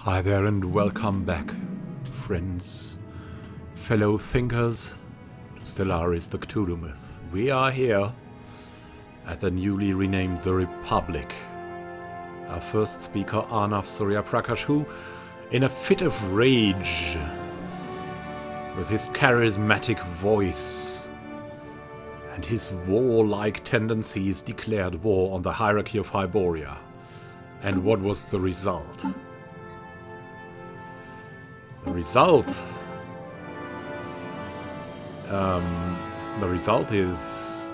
Hi there and welcome back, friends, fellow thinkers, to Stellaris, the Cthulhu Myth. We are here at the newly renamed The Republic. Our first speaker, Arnav Suryaprakash, who, in a fit of rage, with his charismatic voice and his warlike tendencies, declared war on the hierarchy of Hyboria. And what was the result? The result is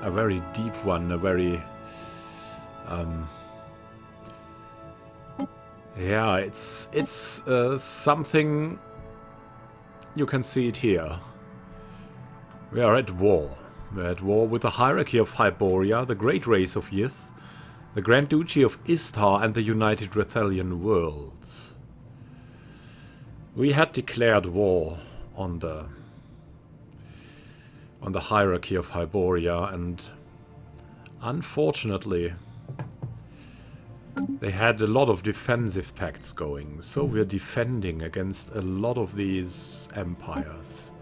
a very deep one, a very it's something. You can see it here. We are at war. We're at war with the hierarchy of Hyboria, the great race of Yith, the Grand Duchy of Istar, and the United Rethelian Worlds. We had declared war on the hierarchy of Hyboria, and unfortunately they had a lot of defensive pacts going, so we're defending against a lot of these empires.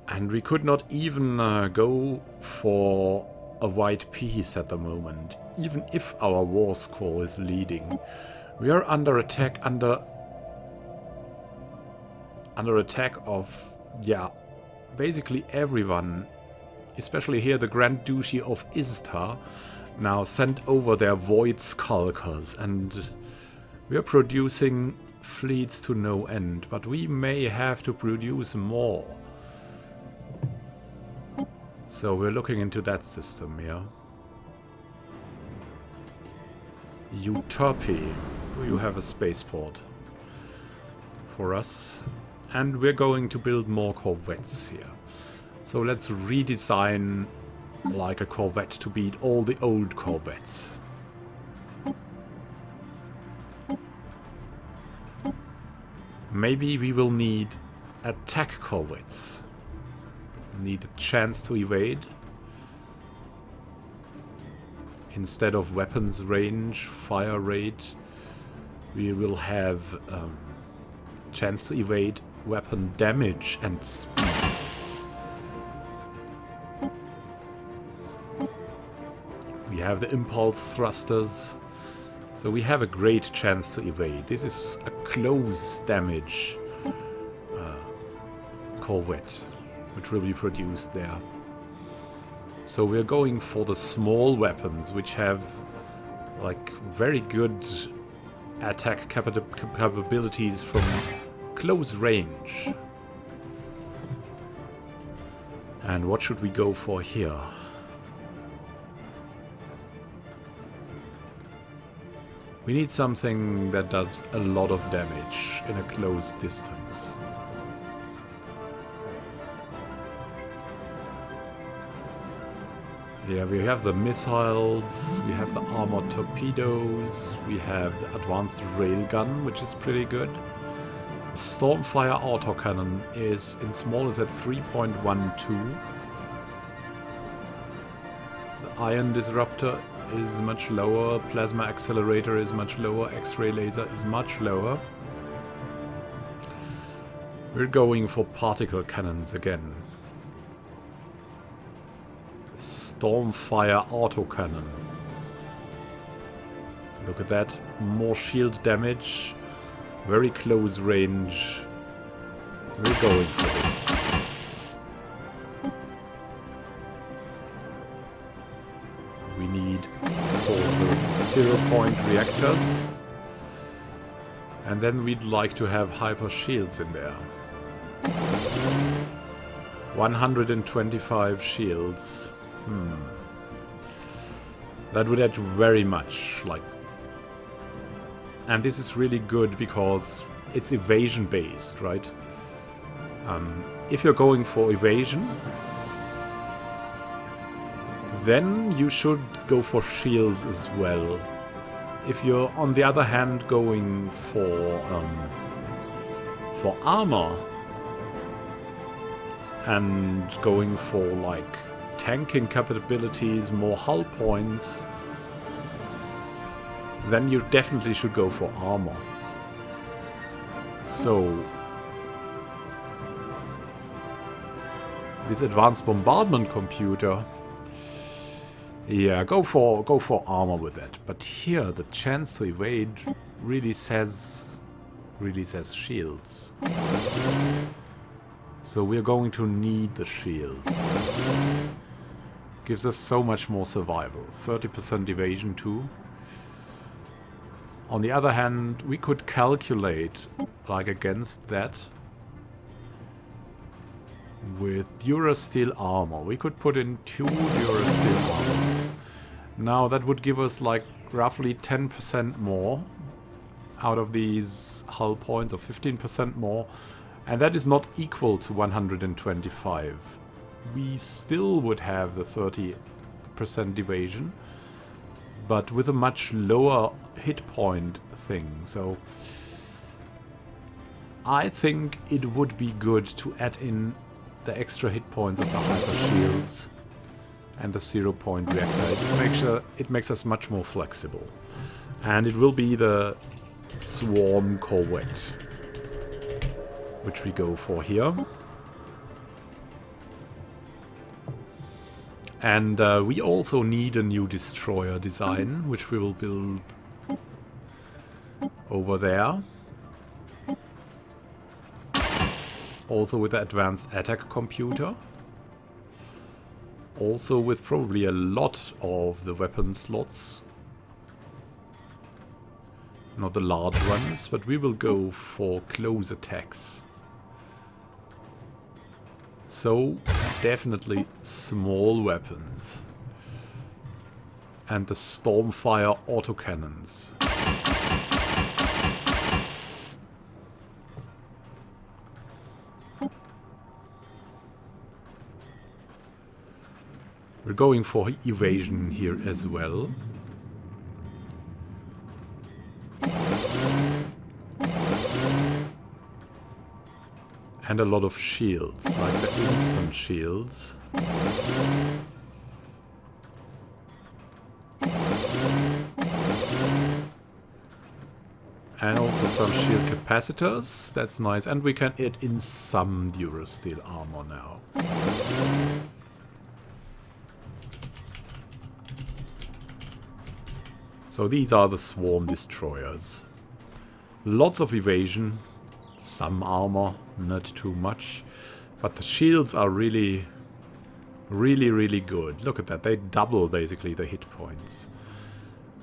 And we could not even go for a white peace at the moment, even if our war score is leading. We are under attack, under attack of, basically everyone, especially here the Grand Duchy of Istar, now sent over their void skulkers, and we are producing fleets to no end, but we may have to produce more. So we're looking into that system here. Utopi. Do you have a spaceport for us? And we're going to build more corvettes here. So let's redesign like a corvette to beat all the old corvettes. Maybe we will need attack corvettes. Need a chance to evade. Instead of weapons range, fire rate, we will have chance to evade, weapon damage, and speed. We have the impulse thrusters, so we have a great chance to evade. This is a close damage corvette, which will be produced there. So we're going for the small weapons, which have like very good attack capabilities from close range. And what should we go for here? We need something that does a lot of damage in a close distance. Yeah, we have the missiles, we have the armored torpedoes, we have the advanced railgun, which is pretty good. The Stormfire autocannon is in small is at 3.12. The ion disruptor is much lower, plasma accelerator is much lower, X-ray laser is much lower. We're going for particle cannons again. Stormfire autocannon. Look at that. More shield damage. Very close range. We're going for this. We need also 0-point reactors. And then we'd like to have hyper shields in there. 125 shields. That would add very much, and this is really good because it's evasion based, right? If you're going for evasion, then you should go for shields as well. If you're on the other hand going for armor and going for like tanking capabilities, more hull points, then you definitely should go for armor. So this advanced bombardment computer, yeah, go for armor with that. But here the chance to evade really says shields. So we're going to need the shields. Gives us so much more survival. 30% evasion too. On the other hand, we could calculate, like against that, with Durasteel armor. We could put in 2 Durasteel armors. Now that would give us like roughly 10% more out of these hull points, or 15% more. And that is not equal to 125. We still would have the 30% evasion, but with a much lower hit point thing. So I think it would be good to add in the extra hit points of the hyper shields and the 0-point reactor. It makes us much more flexible. And it will be the Swarm Corvette, which we go for here. And we also need a new destroyer design, which we will build over there. Also with the advanced attack computer. Also with probably a lot of the weapon slots. Not the large ones, but we will go for close attacks. So, definitely small weapons. And the Stormfire autocannons. We're going for evasion here as well. And a lot of shields, like the instant shields. And also some shield capacitors, that's nice. And we can add in some Durasteel armor now. So these are the swarm destroyers. Lots of evasion, some armor, not too much. But the shields are really good. Look at that, they double basically the hit points.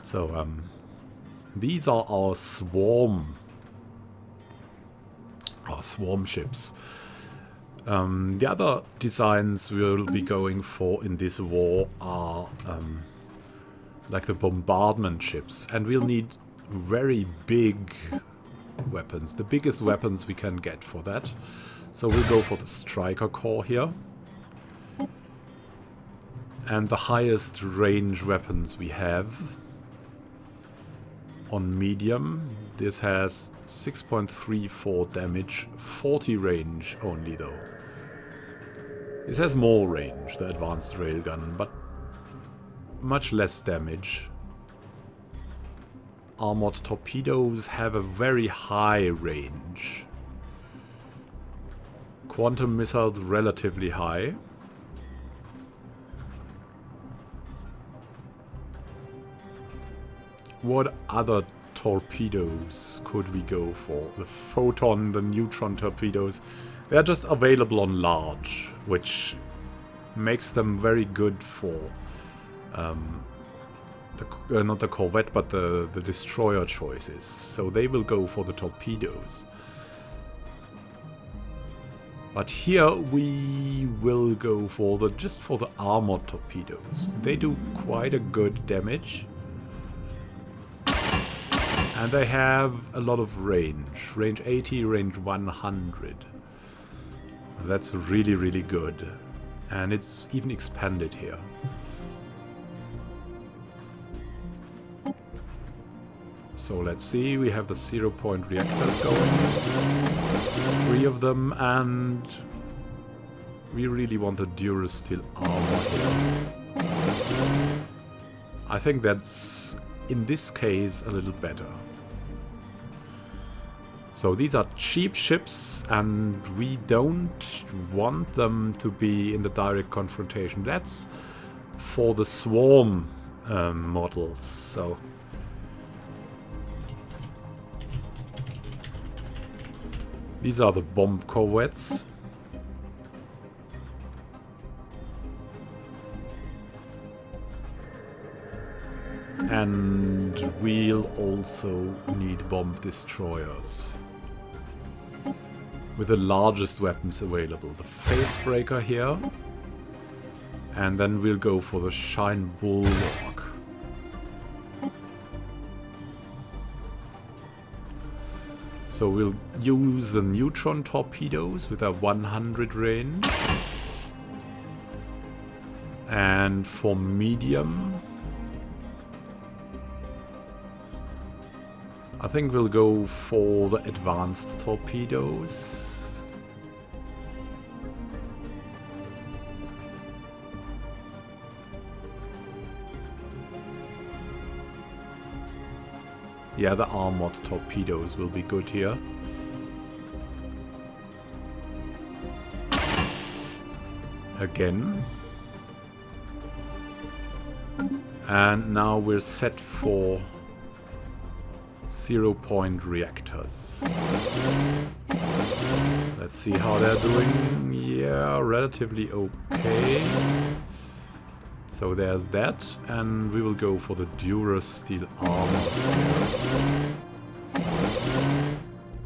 So these are our swarm ships. The other designs we'll be going for in this war are like the bombardment ships, and we'll need very big weapons, the biggest weapons we can get for that. So we'll go for the striker core here. And the highest range weapons we have on medium. This has 6.34 damage, 40 range only though. This has more range, the advanced railgun, but much less damage. Armored torpedoes have a very high range. Quantum missiles relatively high. What other torpedoes could we go for? The photon, the neutron torpedoes. They're just available on large, which makes them very good for not the corvette, but the destroyer choices. So they will go for the torpedoes. But here we will go for just for the armored torpedoes. They do quite a good damage. And they have a lot of range. Range 80, range 100. That's really good. And it's even expanded here. So let's see, we have the 0-point reactors going. 3 of them, and we really want the Durasteel armor here. I think that's in this case a little better. So these are cheap ships, and we don't want them to be in the direct confrontation. That's for the swarm models. So these are the bomb corvettes. And we'll also need bomb destroyers with the largest weapons available. The Faithbreaker here. And then we'll go for the Shine Bulwark. So we'll use the neutron torpedoes with a 100 range. And for medium, I think we'll go for the advanced torpedoes. Yeah, the armored torpedoes will be good here. Again. And now we're set for 0-point reactors. Let's see how they're doing. Yeah, relatively okay. So there's that, and we will go for the Durasteel armor.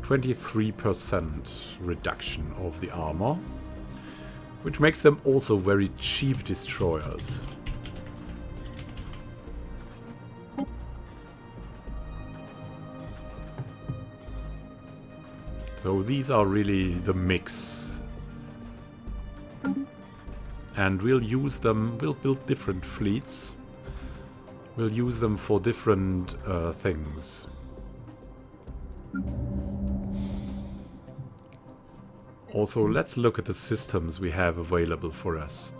23% reduction of the armor, which makes them also very cheap destroyers. So these are really the mix. And we'll use them, we'll build different fleets. We'll use them for different things. Also, let's look at the systems we have available for us.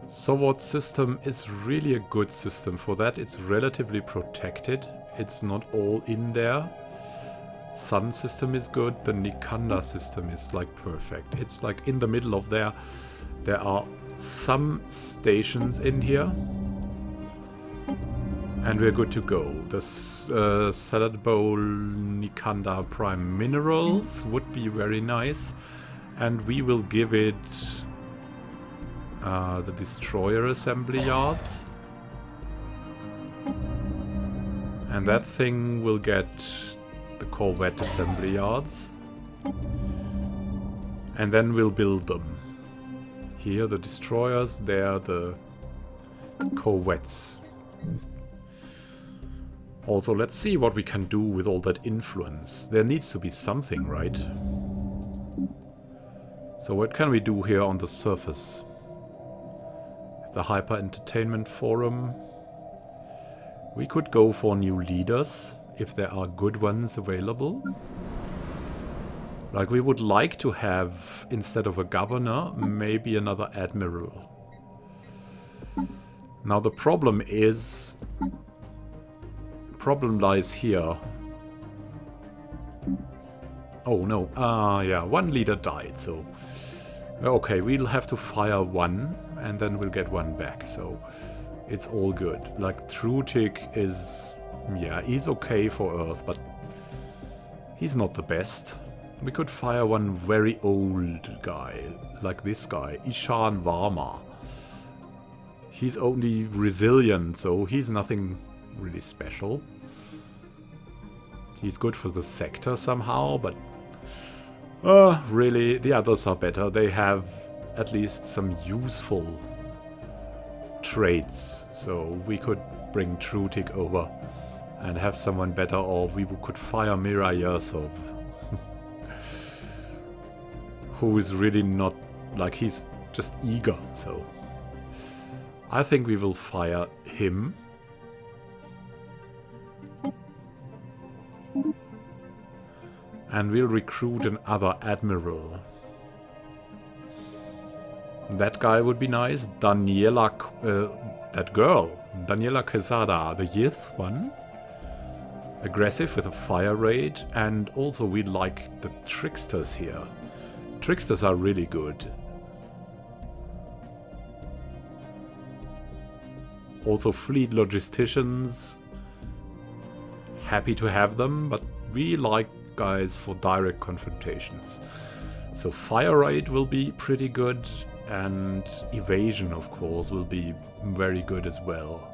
Sword system is really a good system for that. It's relatively protected. It's not all in there. Sun system is good. The Nikanda system is like perfect. It's like in the middle of there. There are some stations in here. And we're good to go. The Salad Bowl Nikanda Prime Minerals would be very nice. And we will give it the Destroyer Assembly Yards. And that thing will get the Corvette Assembly Yards. And then we'll build them. Here the destroyers, there the corvettes. Also, let's see what we can do with all that influence. There needs to be something, right? So what can we do here on the surface? The Hyper Entertainment Forum. We could go for new leaders, if there are good ones available. Like, we would like to have, instead of a governor, maybe another admiral. Now the problem is... problem lies here. Oh no, yeah, one leader died, so... Okay, we'll have to fire one, and then we'll get one back, so... It's all good. Like, Trutik is... yeah, he's okay for Earth, but... he's not the best. We could fire one very old guy, like this guy, Ishan Varma. He's only resilient, so he's nothing really special. He's good for the sector somehow, but... really, the others are better. They have at least some useful traits, so we could bring Trutik over and have someone better, or we could fire Mira Yersov. Who is really not, like, he's just eager, so... I think we will fire him. And we'll recruit another admiral. That guy would be nice. Daniela, that girl, Daniela Quesada, the youth one. Aggressive with a fire rate, and also we like the tricksters here. Tricksters are really good. Also fleet logisticians. Happy to have them, but we like guys for direct confrontations. So fire rate will be pretty good, and evasion, of course, will be very good as well.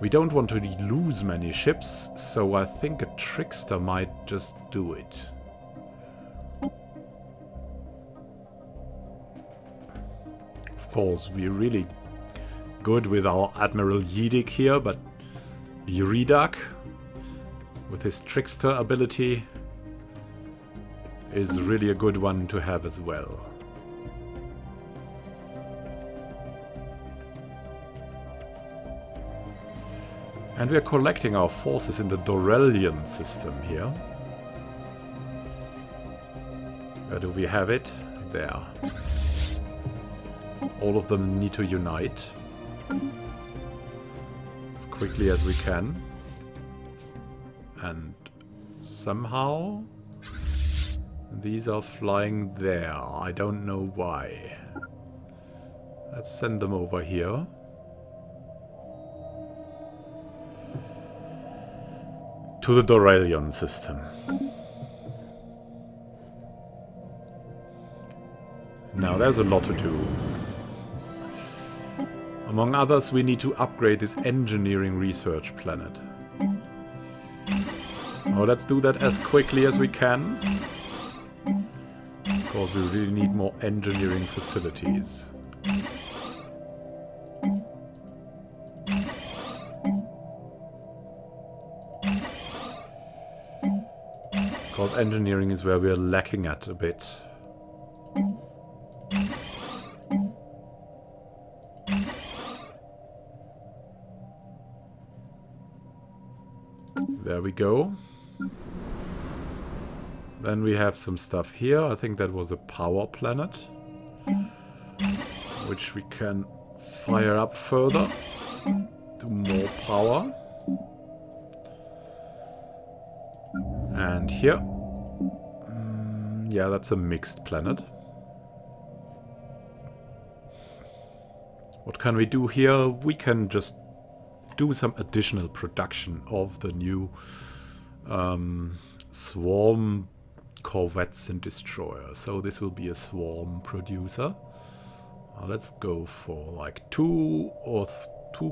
We don't want to lose many ships, so I think a trickster might just do it. Of course, we're really good with our Admiral Yidik here, but Yuridak, with his trickster ability, is really a good one to have as well. And we are collecting our forces in the Dorelian system here. Where do we have it? There. All of them need to unite as quickly as we can. And somehow these are flying there. I don't know why. Let's send them over here. To the Dorelian system. Now there's a lot to do. Among others, we need to upgrade this engineering research planet. Oh, let's do that as quickly as we can. Because we really need more engineering facilities. Because engineering is where we're lacking at a bit. There we go. Then we have some stuff here. I think that was a power planet, which we can fire up further to more power. And here, yeah, that's a mixed planet. What can we do here? We can just do some additional production of the new swarm corvettes and destroyers. So this will be a swarm producer. Let's go for like two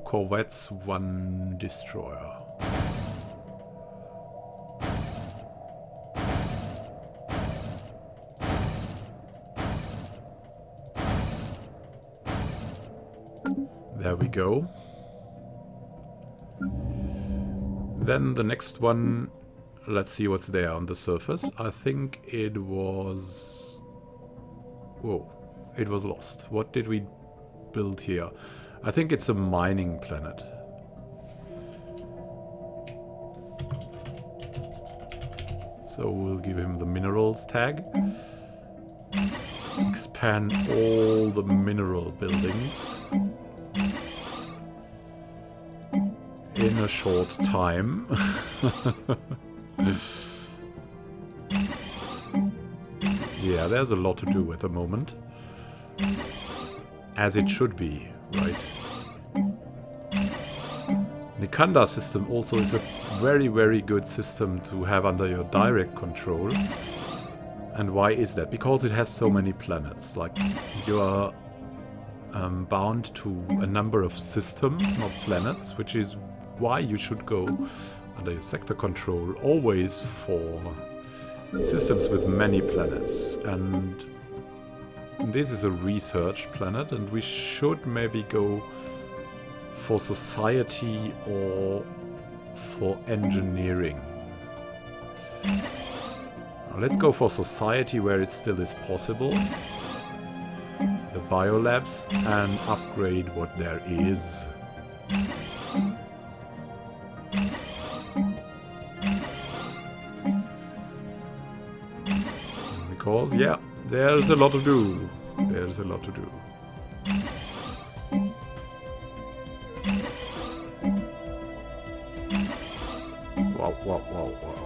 corvettes, one destroyer. There we go. Then the next one, let's see what's there on the surface. I think it was... Whoa, it was lost. What did we build here? I think it's a mining planet. So we'll give him the minerals tag. Expand all the mineral buildings in a short time. Yeah, there's a lot to do at the moment. As it should be, right? The Kanda system also is a very, very good system to have under your direct control. And why is that? Because it has so many planets. Like, you are bound to a number of systems, not planets, which is why you should go under your sector control always for systems with many planets. And this is a research planet, and we should maybe go for society or for engineering. Now let's go for society where it still is possible. The biolabs, and upgrade what there is. Because, yeah, there's a lot to do. There's a lot to do. Wow, wow, wow, wow.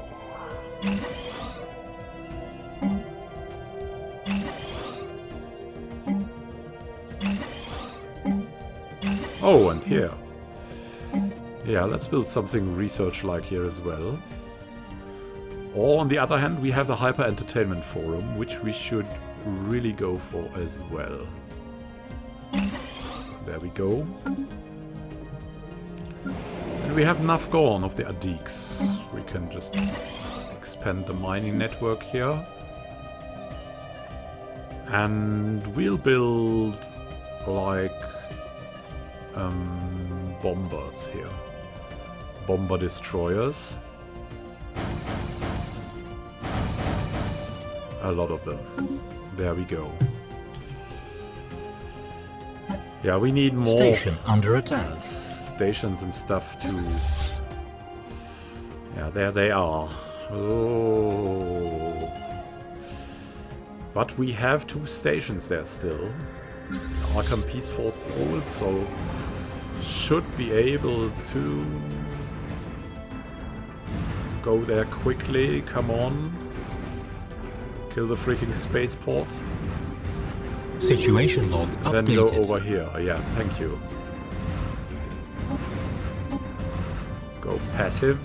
Oh, and here. Yeah, let's build something research-like here as well. Or, on the other hand, we have the Hyper Entertainment Forum, which we should really go for as well. There we go. And we have enough gone of the Adiks. We can just expand the mining network here. And we'll build, like, bombers here. Bomber destroyers. A lot of them. There we go. Yeah, we need more station under attack. Stations and stuff too. Yeah, there they are. Oh. But we have 2 stations there still. Arkham Peace Force also should be able to go there quickly. Come on. Kill the freaking spaceport. Situation log updated. Then go over here. Yeah, thank you. Let's go passive.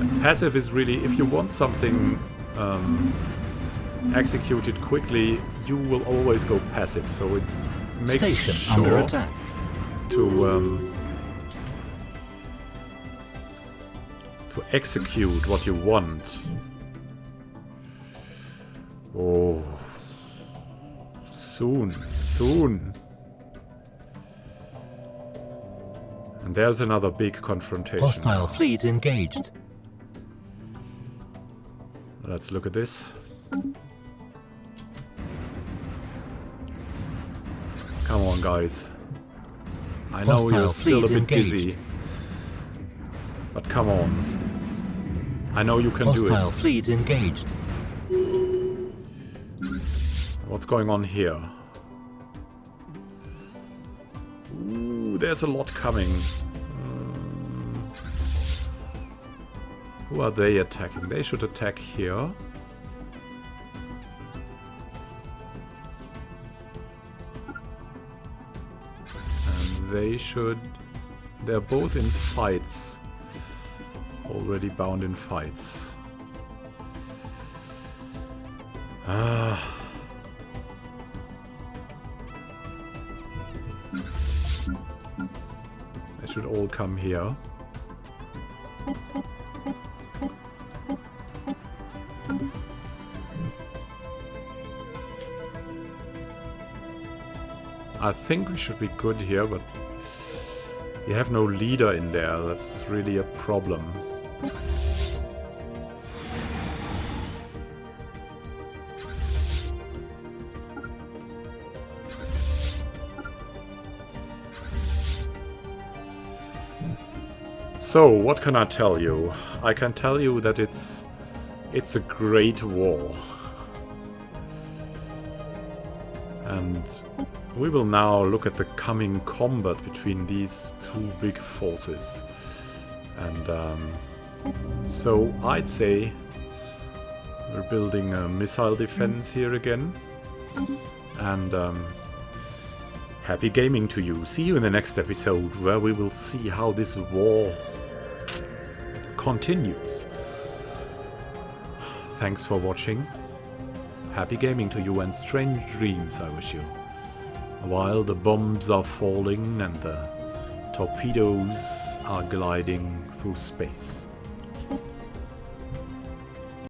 And passive is really, if you want something executed quickly, you will always go passive. So it makes Station sure under attack. to execute what you want. Oh, soon, soon. And there's another big confrontation. Hostile fleet engaged. Let's look at this. Come on, guys. I know Hostile you're still a fleet bit engaged. dizzy. But come on. I know you can do it. Hostile fleet engaged. What's going on here? Ooh, there's a lot coming. Who are they attacking? They should attack here. And they should... They're both in fights. Already bound in fights. Ah... They should all come here. I think we should be good here, but we have no leader in there. That's really a problem. So, what can I tell you? I can tell you that it's a great war. And we will now look at the coming combat between these 2 big forces. And so I'd say we're building a missile defense here again. And happy gaming to you. See you in the next episode, where we will see how this war continues. Thanks for watching. Happy gaming to you and strange dreams I wish you. While the bombs are falling and the torpedoes are gliding through space.